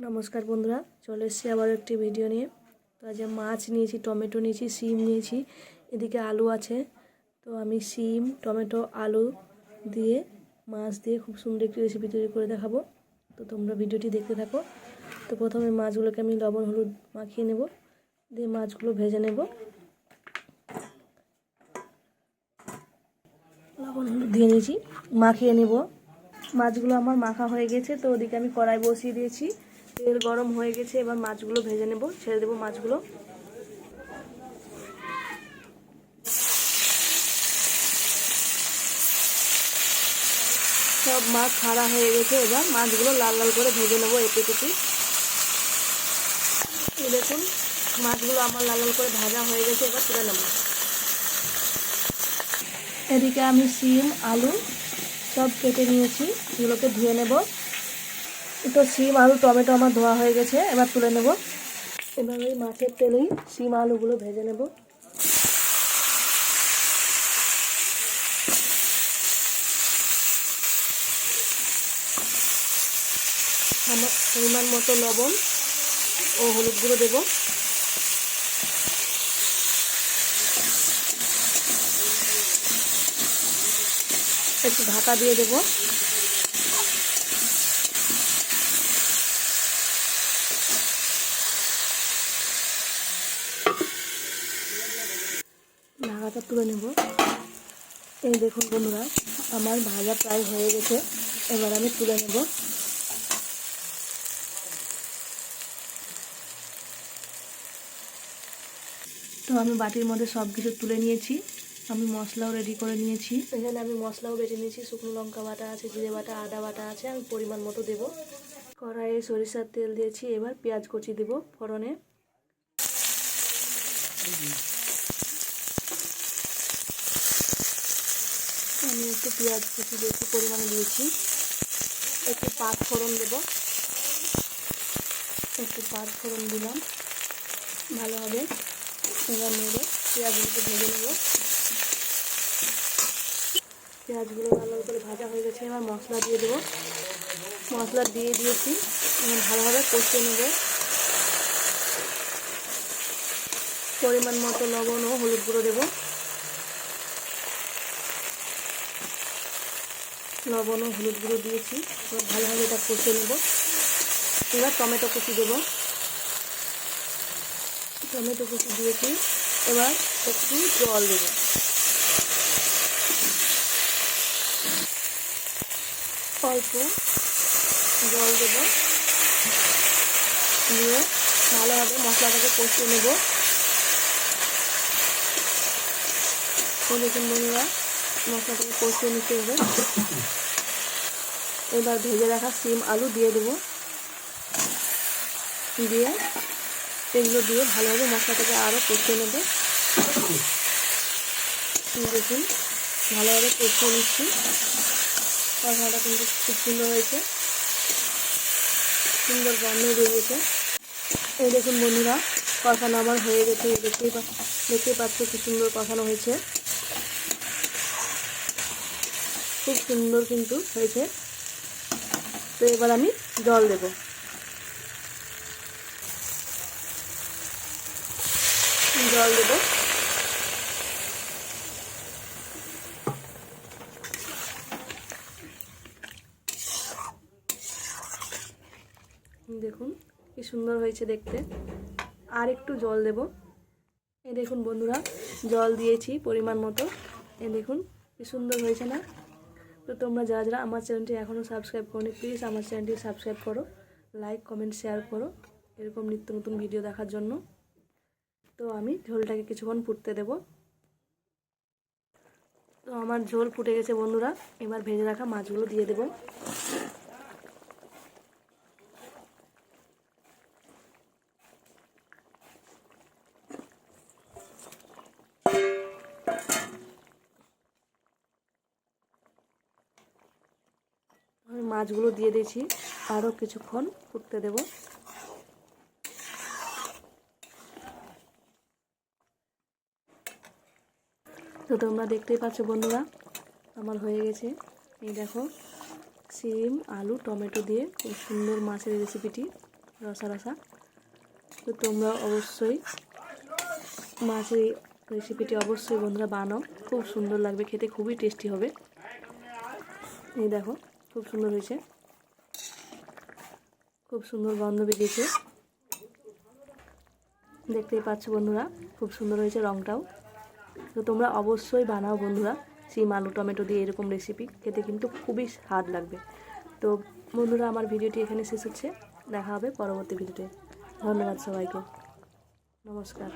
নমস্কার বন্ধুরা, চলে এসেছি আবার একটি ভিডিও নিয়ে। তো আজ মাছ নিয়েছি, টমেটো নিয়েছি, সিম নিয়েছি, এদিকে আলু আছে। তো আমি সিম, টমেটো, আলু দিয়ে মাছ দিয়ে খুব সুন্দর একটি রেসিপি তৈরি করে দেখাবো। তো তোমরা ভিডিওটি দেখতে থাকো। তো প্রথমে মাছগুলোকে আমি লবণ হলুদ মাখিয়ে নেব, দিয়ে মাছগুলো ভেজে নেব। লবণ হলুদ দিয়ে নিয়েছি, মাখিয়ে নেব। মাছগুলো আমার মাখা হয়ে গেছে। তো ওদিকে আমি কড়াই বসিয়ে দিয়েছি, তেল গরম হয়ে গেছে। এবার মাছগুলো ভেজে নেব, ছেড়ে দেবো মাছগুলো। সব মাছ ছাড়া হয়ে গেছে। এবার মাছগুলো লাল লাল করে ভেজে নেবো এপিট এপিট। এই দেখুন, মাছগুলো আমার লাল লাল করে ভাজা হয়ে গেছে। এবার তুলে নেব। এদিকে আমি সিম আলু সব কেটে নিয়েছি, এগুলোকে ধুয়ে নেব। তো সিম আলু টমেটো আমার ধোয়া হয়ে গেছে, এবার তুলে নেব। এবার ওই মাছের তেলেই সিম আলুগুলো ভেজে নেব। আমার পরিমাণ মতো লবণ ও হলুদ গুঁড়ো দেব। একটু ঢাকা দিয়ে দেব। ঢাকাটা তুলে নেব। এই দেখুন বন্ধুরা, আমার ভাজা প্রায় হয়ে গেছে। এবার আমি তুলে নেব। তো আমি বাটির মধ্যে সব কিছু তুলে নিয়েছি। আমি মশলাও রেডি করে নিয়েছি। এখানে আমি মশলাও বেটে নিয়েছি। শুকনো লঙ্কা বাটা আছে, জিরে বাটা, আদা বাটা আছে। আমি পরিমাণ মতো দেব। কড়াইয়ে সরিষার তেল দিয়েছি। এবার পেঁয়াজ কুচি দেব ফোড়নে। আমি একটু পেঁয়াজ কুচি বেশি পরিমাণে দিয়েছি। একটু পাঁচ ফোড়ন দেব। একটু পাঁচ ফোড়ন দিলাম ভালোভাবে। এবার নেড়ে পেঁয়াজগুলোকে ভেজে নেব। পেঁয়াজগুলো ভালো করে ভাজা হয়ে গেছে। এবার মশলা দিয়ে দেবো। মশলা দিয়ে দিয়েছি, এবার ভালোভাবে কষিয়ে নেব। পরিমাণ মতো লবণ ও হলুদ গুঁড়ো দেবো। লবণ ও হলুদ গুঁড়ো দিয়েছি, এবার ভালোভাবে এটা কষিয়ে নেব। এবার টমেটো কুচি দেবো। টমেটো কুচি দিয়েছি, এবার একটু জল দেবো। অল্প জল দেবো, দিয়ে ভালোভাবে মশলাটাকে কষিয়ে নেব। দেখুন বন্ধুরা, মশলাটাকে কষিয়ে নিতে হবে। এবার ভেজে রাখা সিম আলু দিয়ে দেবো। দিয়ে এগুলো দিয়ে ভালোভাবে মশলাটাকে আরও কষিয়ে নেব। দেখুন, ভালোভাবে কষিয়ে নিচ্ছি। মশলাটা কিন্তু খুব সুন্দর হয়েছে, সুন্দর গন্ধ বেরিয়েছে। এই দেখুন বন্ধুরা, কষানো আমার হয়ে গেছে। দেখতেই পাচ্ছ কি সুন্দর কষানো হয়েছে, খুব সুন্দর কিন্তু হয়েছে। তো এবার আমি জল দেব। জল দেব। দেখুন কি সুন্দর হয়েছে দেখতে। আর একটু জল দেব। এই দেখুন বন্ধুরা, জল দিয়েছি পরিমাণ মতো। এই দেখুন কি সুন্দর হয়েছে না? তো তোমরা যারা যারা আমার চ্যানেলটি এখনও সাবস্ক্রাইব করোনি, প্লিজ আমার চ্যানেলটি সাবস্ক্রাইব করো, লাইক কমেন্ট শেয়ার করো এরকম নিত্য নতুন ভিডিও দেখার জন্য। তো আমি ঝোলটাকে কিছুক্ষণ ফুটতে দেব। তো আমার ঝোল ফুটে গেছে বন্ধুরা। এবার ভেজে রাখা মাছগুলো দিয়ে দেব। আমি মাছগুলো দিয়ে দিয়েছি, আরও কিছুক্ষণ ফুটতে দেব। তো তোমরা দেখতেই পাচ্ছ বন্ধুরা, আমার হয়ে গেছে। এই দেখো, সিম আলু টমেটো দিয়ে খুব সুন্দর মাছের রেসিপিটি। রসা রসা। তো তোমরা অবশ্যই মাছের এই রেসিপিটি অবশ্যই বন্ধুরা বানাও, খুব সুন্দর লাগবে খেতে, খুবই টেস্টি হবে। এই দেখো খুব সুন্দর হয়েছে, খুব সুন্দর গন্ধ বেরিয়েছে, দেখতেই পাচ্ছ বন্ধুরা, খুব সুন্দর হয়েছে রঙটাও। তো তোমরা অবশ্যই বানাও বন্ধুরা সিম আলু টমেটো দিয়ে এরকম রেসিপি, খেতে কিন্তু খুবই স্বাদ লাগবে। তো বন্ধুরা আমার ভিডিওটি এখানে শেষ হচ্ছে, দেখা হবে পরবর্তী ভিডিওতে। ধন্যবাদ সবাইকে, নমস্কার।